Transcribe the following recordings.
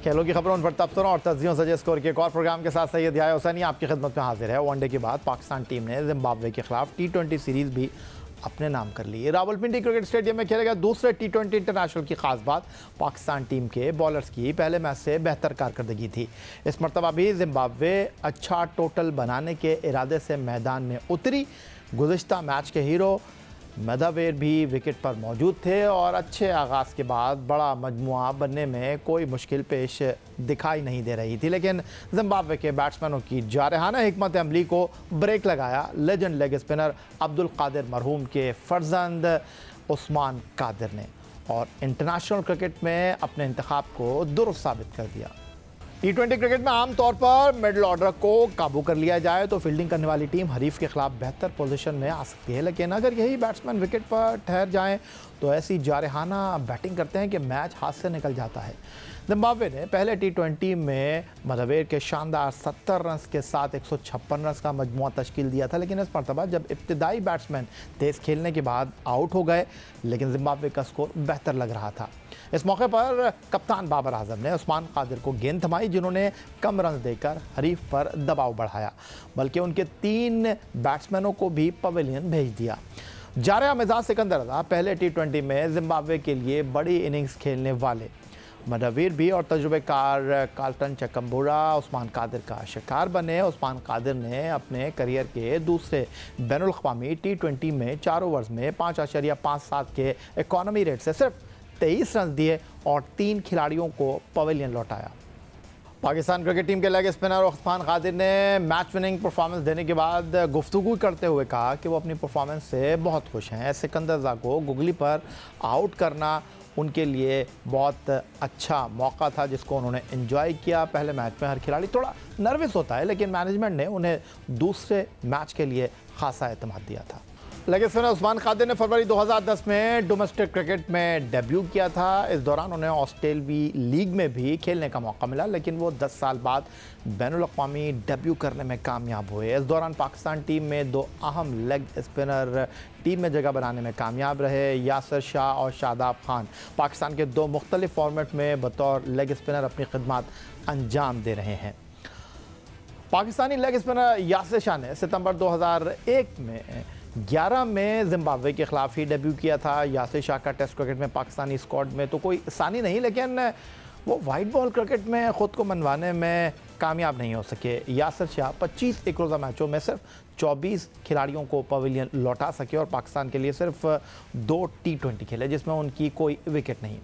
खेलों की खबरों पर तबसरों और तज्जियों सजे स्कोर के एक और प्रोग्राम के साथ सैयद याह्या हुसैनी आपकी खिदमत में हाजिर है। वनडे के बाद पाकिस्तान टीम ने जिम्बाब्वे के खिलाफ T20 सीरीज़ भी अपने नाम कर ली। रावलपिंडी क्रिकेट स्टेडियम में खेले गए दूसरे T20 इंटरनेशनल की खास बात पाकिस्तान टीम के बॉलर्स की पहले मैच से बेहतर कारकर्दगी थी। इस मरतबा भी जिम्बाब्वे अच्छा टोटल बनाने के इरादे से मैदान में उतरी। गुज़िश्ता मैच के हीरो मदावेर भी विकेट पर मौजूद थे और अच्छे आगाज़ के बाद बड़ा मजमुआ बनने में कोई मुश्किल पेश दिखाई नहीं दे रही थी, लेकिन जिम्बाब्वे के बैट्समैनों की जारहाना हिकमत अमली को ब्रेक लगाया legend leg spinner Abdul Qadir मरहूम के फर्जंद उस्मान कादिर ने और इंटरनेशनल क्रिकेट में अपने इंतखाब को दुरुस्त साबित कर दिया। T20 क्रिकेट में आमतौर पर मिडल ऑर्डर को काबू कर लिया जाए तो फील्डिंग करने वाली टीम हरीफ के खिलाफ बेहतर पोजीशन में आ सकती है, लेकिन अगर यही बैट्समैन विकेट पर ठहर जाएं तो ऐसी जारहाना बैटिंग करते हैं कि मैच हाथ से निकल जाता है। जिम्बाब्वे ने पहले T20 में मदावेर के शानदार 70 रन के साथ 156 रन का मजमुआ तश्कील दिया था, लेकिन इस मरतबा जब इब्तिदाई बैट्समैन तेज़ खेलने के बाद आउट हो गए, लेकिन जिम्बाब्वे का स्कोर बेहतर लग रहा था। इस मौके पर कप्तान बाबर आजम ने उस्मान कादिर को गेंद थमाई, जिन्होंने कम रन देकर हरीफ पर दबाव बढ़ाया, बल्कि उनके 3 बैट्समैनों को भी पवेलियन भेज दिया। जारिया मिजाज सिकंदर रजा पहले T20 में जिम्बाब्वे के लिए बड़ी इनिंग्स खेलने वाले मदावेर भी और तजुर्बेकार कार्ल्टन चकम्बुरा उस्मान कादिर का शिकार बने। उस्मान कादिर ने अपने करियर के दूसरे बैनुल अक़वामी T20 में 4 ओवर्स में 5.57 के इकॉनमी रेट से सिर्फ 23 रन दिए और 3 खिलाड़ियों को पवेलियन लौटाया। पाकिस्तान क्रिकेट टीम के लेग स्पिनर उस्मान कादिर ने मैच विनिंग परफॉर्मेंस देने के बाद गुफ्तगू करते हुए कहा कि वो अपनी परफॉर्मेंस से बहुत खुश हैं। सिकंदर रजा को गुगली पर आउट करना उनके लिए बहुत अच्छा मौका था, जिसको उन्होंने एंजॉय किया। पहले मैच में हर खिलाड़ी थोड़ा नर्वस होता है, लेकिन मैनेजमेंट ने उन्हें दूसरे मैच के लिए खासा एतमाद दिया था। लेग स्पिनर उस्मान कादिर ने फरवरी 2010 में डोमेस्टिक क्रिकेट में डेब्यू किया था। इस दौरान उन्हें ऑस्ट्रेलवी लीग में भी खेलने का मौका मिला, लेकिन वो 10 साल बाद बैनुल अक़वामी डेब्यू करने में कामयाब हुए। इस दौरान पाकिस्तान टीम में 2 अहम लेग स्पिनर टीम में जगह बनाने में कामयाब रहे। यासिर शाह और शादाब खान पाकिस्तान के 2 मुख्तलिफ फॉर्मेट में बतौर लेग स्पिनर अपनी खिदमत अंजाम दे रहे हैं। पाकिस्तानी लेग स्पिनर यासिर शाह ने सितंबर 2001 में 11 में जिम्बाब्वे के खिलाफ ही डेब्यू किया था। यासिर शाह का टेस्ट क्रिकेट में पाकिस्तानी स्क्वाड में तो कोई आसानी नहीं, लेकिन वो वाइट बॉल क्रिकेट में ख़ुद को मनवाने में कामयाब नहीं हो सके। यासिर शाह 25 एक रोज़ा मैचों में सिर्फ 24 खिलाड़ियों को पवेलियन लौटा सके और पाकिस्तान के लिए सिर्फ 2 T20 खेले, जिसमें उनकी कोई विकेट नहीं।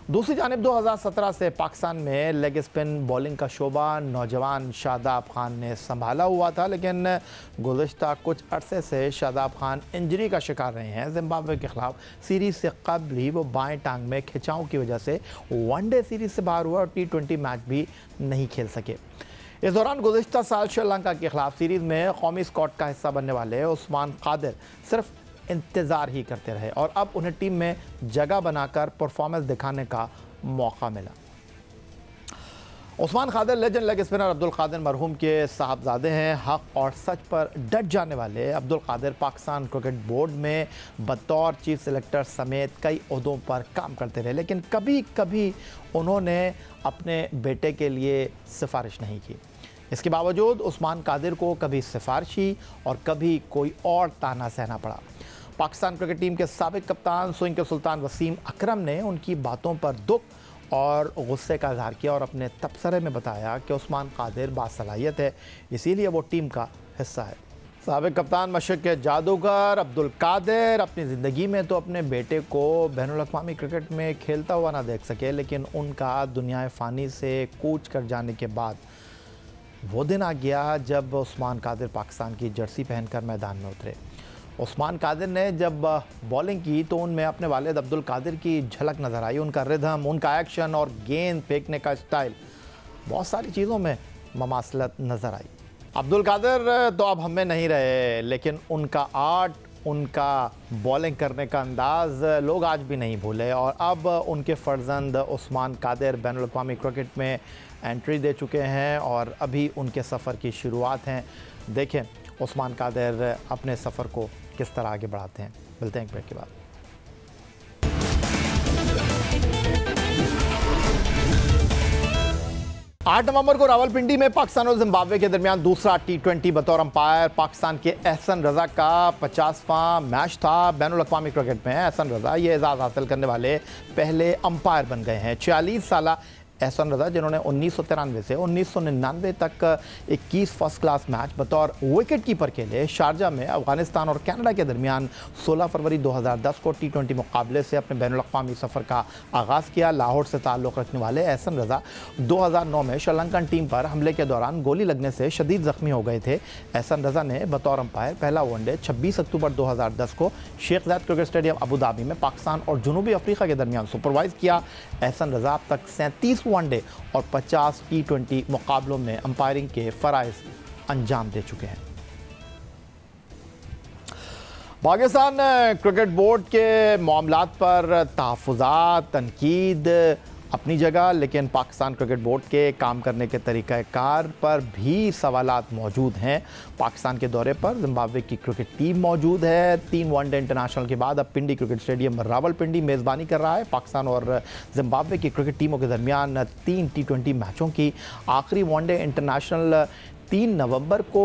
दूसरी जानिब 2017 से पाकिस्तान में लेग स्पिन बॉलिंग का शोबा नौजवान शादाब खान ने संभाला हुआ था, लेकिन गुज़िश्ता कुछ अरसे से शादाब खान इंजरी का शिकार रहे हैं। जिम्बाब्वे के खिलाफ सीरीज़ से कबल ही वो बाएं टांग में खिंचाव की वजह से वनडे सीरीज़ से बाहर हुआ और T20 मैच भी नहीं खेल सके। इस दौरान गुज़िश्ता साल श्रीलंका के खिलाफ सीरीज़ में कौमी स्क्वाड का हिस्सा बनने वाले उस्मान कादिर सिर्फ इंतज़ार ही करते रहे और अब उन्हें टीम में जगह बनाकर परफॉर्मेंस दिखाने का मौका मिला। Usman Qadir legend leg spinner Abdul Qadir मरहूम के साहबजादे हैं। हक और सच पर डट जाने वाले अब्दुल कादिर पाकिस्तान क्रिकेट बोर्ड में बतौर चीफ सेलेक्टर समेत कई ओहदों पर काम करते रहे, लेकिन कभी कभी उन्होंने अपने बेटे के लिए सिफारिश नहीं की। इसके बावजूद उस्मान कादिर को कभी सिफारिशी और कभी कोई और ताना सहना पड़ा। पाकिस्तान क्रिकेट टीम के साबिक कप्तान स्विंग के सुल्तान वसीम अकरम ने उनकी बातों पर दुख और गुस्से का इजहार किया और अपने तबसरे में बताया कि उस्मान कादिर बासलाहियत है, इसीलिए वो टीम का हिस्सा है। साबिक कप्तान मशरक़ के जादूगर अब्दुल कादिर अपनी ज़िंदगी में तो अपने बेटे को बैनुल अक़वामी क्रिकेट में खेलता हुआ ना देख सके, लेकिन उनका दुनिया फ़ानी से कूच कर जाने के बाद वो दिन आ गया जब उस्मान कादिर पाकिस्तान की जर्सी पहनकर मैदान में उतरे। उस्मान कादिर ने जब बॉलिंग की तो उनमें अपने वालिद अब्दुल कादिर की झलक नज़र आई। उनका रिदम, उनका एक्शन और गेंद फेंकने का स्टाइल, बहुत सारी चीज़ों में ममासलत नज़र आई। अब्दुल कादिर तो अब हमें नहीं रहे, लेकिन उनका आर्ट, उनका बॉलिंग करने का अंदाज़ लोग आज भी नहीं भूले और अब उनके फ़र्जंद उस्मान कादिर बैनुल अक़वामी क्रिकेट में एंट्री दे चुके हैं और अभी उनके सफ़र की शुरुआत हैं। देखें उस्मान कादिर अपने सफ़र को किस तरह आगे बढ़ाते हैं। मिलते हैं एक ब्रेक के बाद। 8 नवंबर को रावलपिंडी में पाकिस्तान और जिम्बाब्वे के दरमियान दूसरा T20 बतौर अंपायर पाकिस्तान के एहसन रजा का 50वां मैच था। बैनुल अक़वामी क्रिकेट में एहसन रजा ये एजाज़ हासिल करने वाले पहले अंपायर बन गए हैं। 46 साल एहसन रजा, जिन्होंने 1993 से 1999 तक 21 फर्स्ट क्लास मैच बतौर विकेट कीपर के लिए शारजा में अफगानिस्तान और कनाडा के दरमियान 16 फरवरी 2010 को T20 मुकाबले से अपने बैनुल अक़वामी सफ़र का आगाज़ किया। लाहौर से ताल्लुक़ रखने वाले एहसन रजा 2009 में श्रीलंकन टीम पर हमले के दौरान गोली लगने से शदीद ज़ख्मी हो गए थे। एहसन रजा ने बतौर अंपायर पहला वनडे 26 अक्टूबर 2010 को Sheikh Zayed cricket stadium Abu Dhabi में पाकिस्तान और जनूबी अफ्रीका के दरमियान सुपरवाइज़ किया। एहसन रजा अब तक 37 वनडे और 50 T20 मुकाबलों में अंपायरिंग के फ़राइज़ अंजाम दे चुके हैं। पाकिस्तान क्रिकेट बोर्ड के मामलात पर तहफ़्फ़ुज़ात, तनकीद अपनी जगह, लेकिन पाकिस्तान क्रिकेट बोर्ड के काम करने के तरीक़ाकार पर भी सवालात मौजूद हैं। पाकिस्तान के दौरे पर जिम्बाब्वे की क्रिकेट टीम मौजूद है। 3 वनडे इंटरनेशनल के बाद अब पिंडी क्रिकेट स्टेडियम रावलपिंडी मेज़बानी कर रहा है। पाकिस्तान और जिम्बाब्वे की क्रिकेट टीमों के दरमियान 3 T20 मैचों की आखिरी वनडे इंटरनेशनल 3 नवंबर को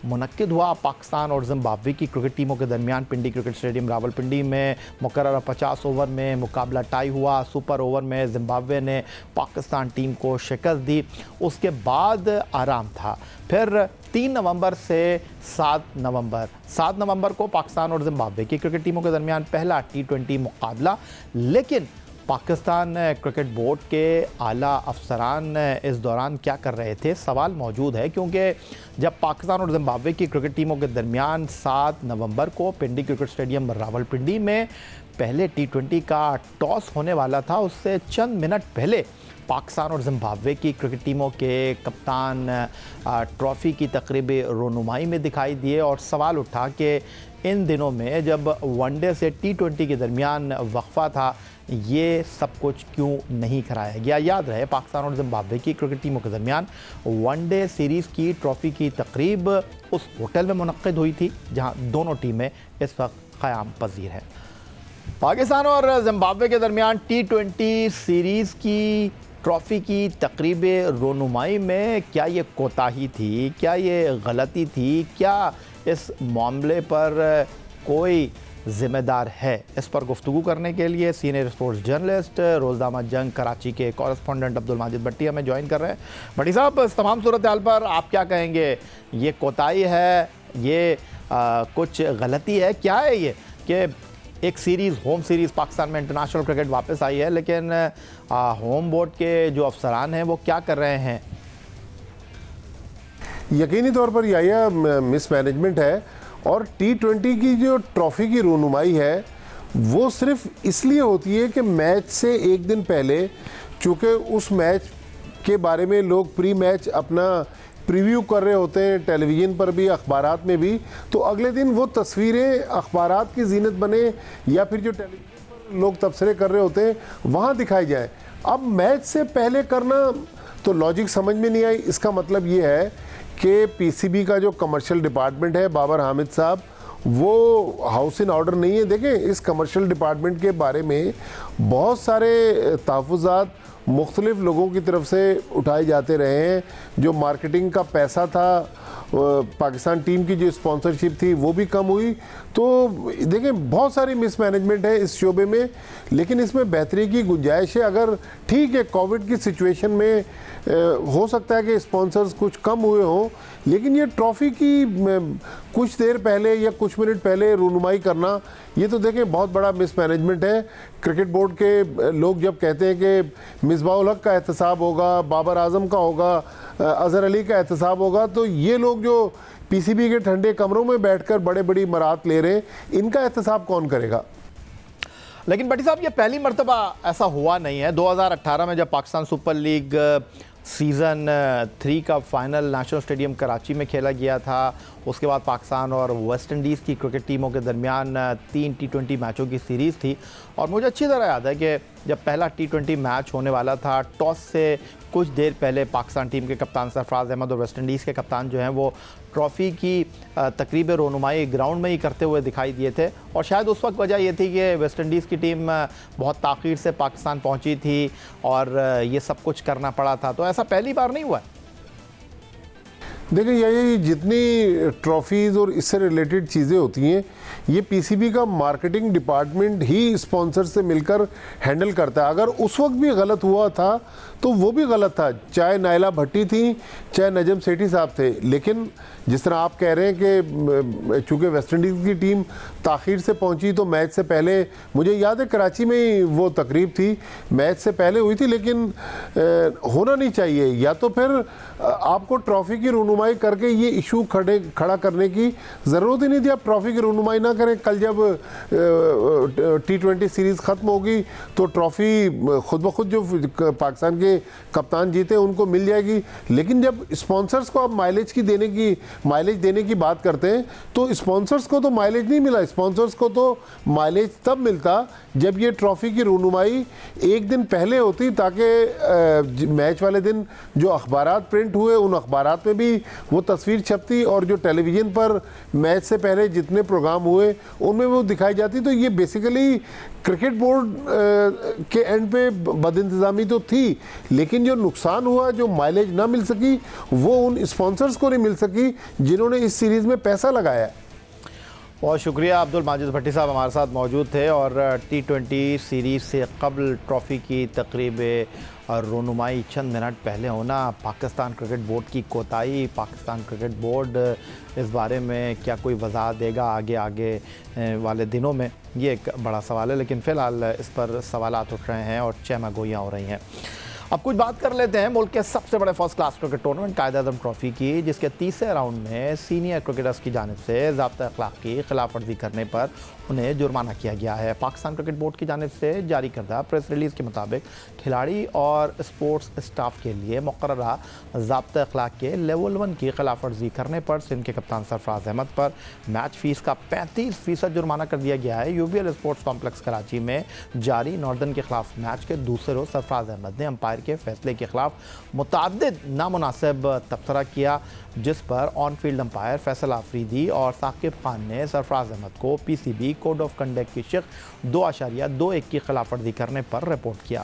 मुनक्किद हुआ। पाकिस्तान और जिम्बाब्वे की क्रिकेट टीमों के दरमियान पिंडी क्रिकेट स्टेडियम रावलपिंडी में मुकर्रर 50 ओवर में मुकाबला टाई हुआ। सुपर ओवर में जिम्बाब्वे ने पाकिस्तान टीम को शिकस्त दी, उसके बाद आराम था। फिर 3 नवंबर से 7 नवंबर को पाकिस्तान और जिम्बाब्वे की क्रिकेट टीमों के दरमियान पहला T20 मुकाबला। लेकिन पाकिस्तान क्रिकेट बोर्ड के आला अफसरान इस दौरान क्या कर रहे थे, सवाल मौजूद है, क्योंकि जब पाकिस्तान और जिम्बाब्वे की क्रिकेट टीमों के दरमियान 7 नवंबर को पिंडी क्रिकेट स्टेडियम रावलपिंडी में पहले T20 का टॉस होने वाला था, उससे चंद मिनट पहले पाकिस्तान और जिम्बाब्वे की क्रिकेट टीमों के कप्तान ट्रॉफ़ी की तकरीबी रोनुमाई में दिखाई दिए और सवाल उठा कि इन दिनों में जब वनडे से T20 के दरमियान वक्फा था, ये सब कुछ क्यों नहीं कराया गया। याद रहे, पाकिस्तान और जिम्बाब्वे की क्रिकेट टीमों के दरमियान वनडे सीरीज़ की ट्रॉफ़ी की तकरीब उस होटल में मुनक्किद हुई थी जहां दोनों टीमें इस वक्त क़याम पजीर हैं। पाकिस्तान और जिम्बाब्वे के दरमियान T20 सीरीज़ की ट्रॉफ़ी की तकरीब रोनुमाई में क्या ये कोताही थी, क्या ये गलती थी, क्या इस मामले पर कोई ज़िम्मेदार है? इस पर गुफ्तगू करने के लिए सीनियर स्पोर्ट्स जर्नलिस्ट रोज़नामा जंग कराची के कॉरेस्पॉन्डेंट अब्दुल माजिद भट्टी हमें ज्वाइन कर रहे हैं। भट्टी साहब, इस तमाम सूरत हाल पर आप क्या कहेंगे? ये कोताही है, ये कुछ गलती है, क्या है ये कि एक सीरीज़, होम सीरीज़ पाकिस्तान में इंटरनेशनल क्रिकेट वापस आई है, लेकिन होम बोर्ड के जो अफसरान हैं वो क्या कर रहे हैं? यकीनी तौर पर यह मिसमैनेजमेंट है और T20 की जो ट्रॉफ़ी की रोनुमाई है वो सिर्फ इसलिए होती है कि मैच से एक दिन पहले, चूँकि उस मैच के बारे में लोग प्री मैच अपना प्रीव्यू कर रहे होते हैं टेलीविज़न पर भी, अखबारात में भी, तो अगले दिन वो तस्वीरें अखबारात की जीनत बने या फिर जो टेलीविज़न पर लोग तबसरे कर रहे होते हैं वहाँ दिखाई जाए। अब मैच से पहले करना तो लॉजिक समझ में नहीं आई। इसका मतलब ये है कि पीसीबी का जो कमर्शियल डिपार्टमेंट है, बाबर हामिद साहब, वो हाउस इन ऑर्डर नहीं है। देखें, इस कमर्शियल डिपार्टमेंट के बारे में बहुत सारे तहफ़्फ़ुज़ात मुख्तलिफ़ लोगों की तरफ से उठाए जाते रहे हैं। जो मार्केटिंग का पैसा था, पाकिस्तान टीम की जो स्पॉन्सरशिप थी वो भी कम हुई। तो देखें, बहुत सारी मिसमैनेजमेंट है इस शोबे में, लेकिन इसमें बेहतरी की गुंजाइश है। अगर ठीक है, कोविड की सिचुएशन में हो सकता है कि स्पॉन्सर्स कुछ कम हुए हों, लेकिन ये ट्रॉफ़ी की कुछ देर पहले या कुछ मिनट पहले रोनुमाई करना, ये तो देखें बहुत बड़ा मिसमैनेजमेंट है। क्रिकेट बोर्ड के लोग जब कहते हैं कि मिसबाह-उल हक का एहतसाब होगा, बाबर आजम का होगा, अज़हर अली का एहतसाब होगा, तो ये लोग जो पीसीबी के ठंडे कमरों में बैठकर बड़े बड़ी मरात ले रहे हैं, इनका एहतसाब कौन करेगा? लेकिन भट्टी साहब, ये पहली मरतबा ऐसा हुआ नहीं है। 2018 में जब पाकिस्तान सुपर लीग सीज़न 3 का फाइनल नेशनल स्टेडियम कराची में खेला गया था, उसके बाद पाकिस्तान और वेस्ट इंडीज़ की क्रिकेट टीमों के दरमियान 3 T20 मैचों की सीरीज़ थी। और मुझे अच्छी तरह याद है कि जब पहला T20 मैच होने वाला था, टॉस से कुछ देर पहले पाकिस्तान टीम के कप्तान सरफराज अहमद और वेस्ट इंडीज़ के कप्तान जो हैं वो ट्रॉफ़ी की तकरीब रोनुमाई ग्राउंड में ही करते हुए दिखाई दिए थे। और शायद उस वक्त वजह ये थी कि वेस्ट इंडीज़ की टीम बहुत ताख़ीर से पाकिस्तान पहुंची थी और ये सब कुछ करना पड़ा था। तो ऐसा पहली बार नहीं हुआ है। देखिए ये जितनी ट्रॉफीज़ और इससे रिलेटेड चीज़ें होती हैं ये पीसीबी का मार्केटिंग डिपार्टमेंट ही स्पॉन्सर से मिलकर हैंडल करता है। अगर उस वक्त भी गलत हुआ था तो वो भी गलत था, चाहे नाइला भट्टी थी चाहे नजम सेठी साहब थे। लेकिन जिस तरह आप कह रहे हैं कि चूँकि वेस्ट इंडीज़ की टीम ताख़ीर से पहुंची तो मैच से पहले, मुझे याद है कराची में ही वो तकरीब थी, मैच से पहले हुई थी। लेकिन होना नहीं चाहिए। या तो फिर आपको ट्रॉफ़ी की रूनुमाई करके ये इशू खड़ा करने की ज़रूरत ही नहीं थी। आप ट्रॉफ़ी की रूनुमाई ना करें। कल जब T20 सीरीज़ ख़त्म होगी तो ट्रॉफ़ी खुद ब खुद जो पाकिस्तान के कप्तान जीते उनको मिल जाएगी। लेकिन जब स्पॉन्सर्स को आप माइलेज देने की बात करते हैं तो स्पॉन्सर्स को तो माइलेज नहीं मिला। स्पॉन्सर्स को तो माइलेज तब मिलता जब ये ट्रॉफ़ी की रूनुमाई एक दिन पहले होती, ताकि मैच वाले दिन जो अखबारात प्रिंट हुए उन अखबारात में भी वो तस्वीर छपती और जो टेलीविज़न पर मैच से पहले जितने प्रोग्राम हुए उनमें वो दिखाई जाती। तो ये बेसिकली क्रिकेट बोर्ड के एंड पे बदइंतज़ामी तो थी, लेकिन जो नुकसान हुआ, जो माइलेज ना मिल सकी, वो उन स्पॉन्सर्स को नहीं मिल सकी जिन्होंने इस सीरीज़ में पैसा लगाया। बहुत शुक्रिया। अब्दुल माजिद भट्टी साहब हमारे साथ मौजूद थे। और T20 सीरीज़ से कबल ट्रॉफ़ी की तकरीब और रोनुमाई चंद मिनट पहले होना, पाकिस्तान क्रिकेट बोर्ड की कोताही, पाकिस्तान क्रिकेट बोर्ड इस बारे में क्या कोई वजाहत देगा आगे वाले दिनों में, ये एक बड़ा सवाल है। लेकिन फ़िलहाल इस पर सवालात उठ रहे हैं और चहमा गोइयाँ हो रही हैं। अब कुछ बात कर लेते हैं मुल्क के सबसे बड़े first class cricket tournament Quaid-e-Azam trophy की, जिसके तीसरे राउंड में सीनियर क्रिकेटर्स की जानिब से ज़ाब्ता अखलाक की खिलाफ वर्जी करने पर उन्हें जुर्माना किया गया है। पाकिस्तान क्रिकेट बोर्ड की जानिब से जारी करदा प्रेस रिलीज़ के मुताबिक खिलाड़ी और स्पोर्ट्स स्टाफ के लिए मुकर्ररा ज़ाब्ता अखलाक के लेवल 1 की खिलाफ वर्जी करने पर सिंध के कप्तान सरफराज अहमद पर मैच फ़ीस का 35% जुर्माना कर दिया गया है। UBL स्पोर्ट्स कॉम्प्लेक्स कराची में जारी नॉर्दर्न के खिलाफ मैच के दूसरे रोज़ सरफराज अहमद ने अंपायर के फैसले के खिलाफ मुतअद्दिद नामुनासिब तबसरा किया, जिस पर on field umpire Faisal Afridi और साकिब खान ने सरफराज अहमद को PCB कोड ऑफ कंडक्ट की शिक 2.21 की खिलाफ वर्जी करने पर रिपोर्ट किया।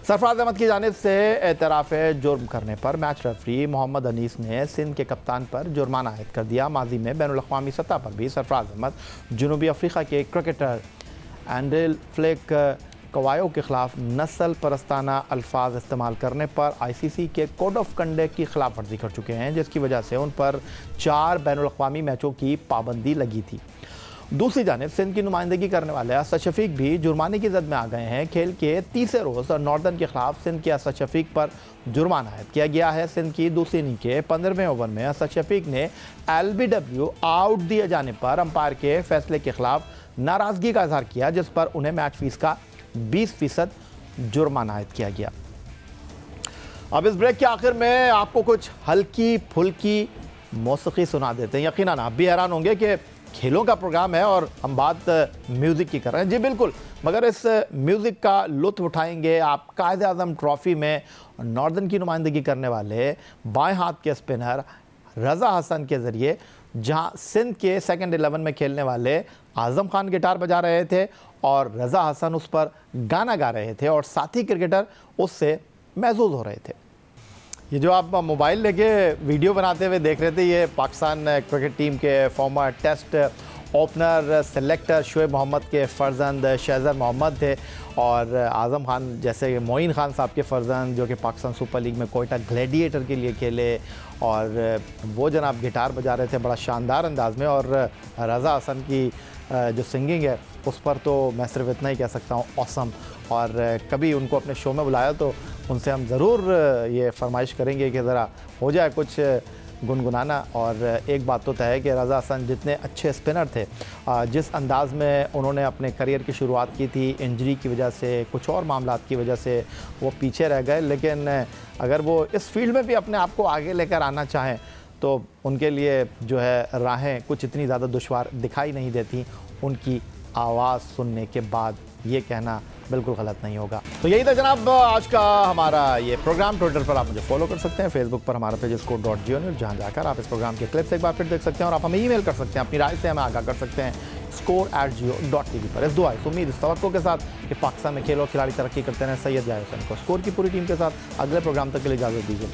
सरफराज अहमद की जानिब से एतराफ़ जुर्म करने पर मैच रेफरी मोहम्मद अनीस ने सिंध के कप्तान पर जुर्माना आयद कर दिया। माजी में बैनुल-अक़वामी सतह पर भी सरफराज अहमद जनूबी अफ्रीका के क्रिकेटर एंड्रेल फ्लेक कवायों के खिलाफ नस्ल परस्ताना अल्फाज इस्तेमाल करने पर ICC के कोड ऑफ कंडक्ट की खिलाफ वर्जी कर चुके हैं, जिसकी वजह से उन पर 4 बैनुल-अक़वामी मैचों की पाबंदी लगी थी। दूसरी जानिब सिंध की नुमाइंदगी करने वाले असद शफीक भी जुर्माने की जद में आ गए हैं। खेल के तीसरे रोज़ नॉर्दर्न के खिलाफ सिंध के असद शफीक पर जुर्माना आयद किया गया है। सिंध की दूसरी इनिंग के 15वें ओवर में असद शफीक ने LBW आउट दिए जाने पर अंपायर के फैसले के खिलाफ नाराज़गी का इजहार किया, जिस पर उन्हें मैच फीस का 20% जुर्माना आयद किया गया। अब इस ब्रेक के आखिर में आपको कुछ हल्की फुल्की मौसीकी सुना देते हैं। यकीनन आप भी हैरान होंगे कि खेलों का प्रोग्राम है और हम बात म्यूज़िक की कर रहे हैं। जी बिल्कुल, मगर इस म्यूज़िक का लुत्फ़ उठाएंगे आप कायद-ए-आज़म ट्रॉफ़ी में नॉर्दर्न की नुमाइंदगी करने वाले बाएं हाथ के स्पिनर रज़ा हसन के ज़रिए, जहां सिंध के सेकंड 11 में खेलने वाले आज़म खान गिटार बजा रहे थे और रज़ा हसन उस पर गाना गा रहे थे और साथी क्रिकेटर उससे महसूस हो रहे थे। ये जो आप मोबाइल लेके वीडियो बनाते हुए देख रहे थे, ये पाकिस्तान क्रिकेट टीम के former test opener selector Shoaib Mohammad के फ़र्जंद शहज़र मोहम्मद थे और आज़म खान जैसे मोइन खान साहब के फ़र्जंद, जो कि पाकिस्तान सुपर लीग में कोयटा ग्लैडिएटर के लिए खेले, और वो जनाब गिटार बजा रहे थे बड़ा शानदार अंदाज में। और रज़ा हसन की जो सिंगिंग है उस पर तो मैं सिर्फ इतना ही कह सकता हूँ, ऑसम। और कभी उनको अपने शो में बुलाया तो उनसे हम ज़रूर ये फरमाइश करेंगे कि ज़रा हो जाए कुछ गुनगुनाना। और एक बात तो तय है कि रज़ा हसन जितने अच्छे स्पिनर थे, जिस अंदाज़ में उन्होंने अपने करियर की शुरुआत की थी, इंजरी की वजह से, कुछ और मामलात की वजह से वो पीछे रह गए, लेकिन अगर वो इस फील्ड में भी अपने आप को आगे लेकर आना चाहें तो उनके लिए जो है राहें कुछ इतनी ज़्यादा दुश्वार दिखाई नहीं देती। उनकी आवाज़ सुनने के बाद ये कहना बिल्कुल गलत नहीं होगा। तो यही था जनाब आज का हमारा ये प्रोग्राम। ट्विटर पर आप मुझे फॉलो कर सकते हैं, फेसबुक पर हमारा पेज score.geo न्यूज़, जहाँ जाकर आप इस प्रोग्राम के क्लिप्स एक बार फिर देख सकते हैं और आप हमें ईमेल कर सकते हैं, अपनी राय से हमें आगाह कर सकते हैं score@geo.tv पर। इस दुआ इस उम्मीद इस तवक्को के साथ कि पाकिस्तान में खेल और खिलाड़ी तरक्की करते हैं। सैयद याहिया हुसैन को स्कोर की पूरी टीम के साथ अगले प्रोग्राम तक के लिए इजाज़त दीजिए।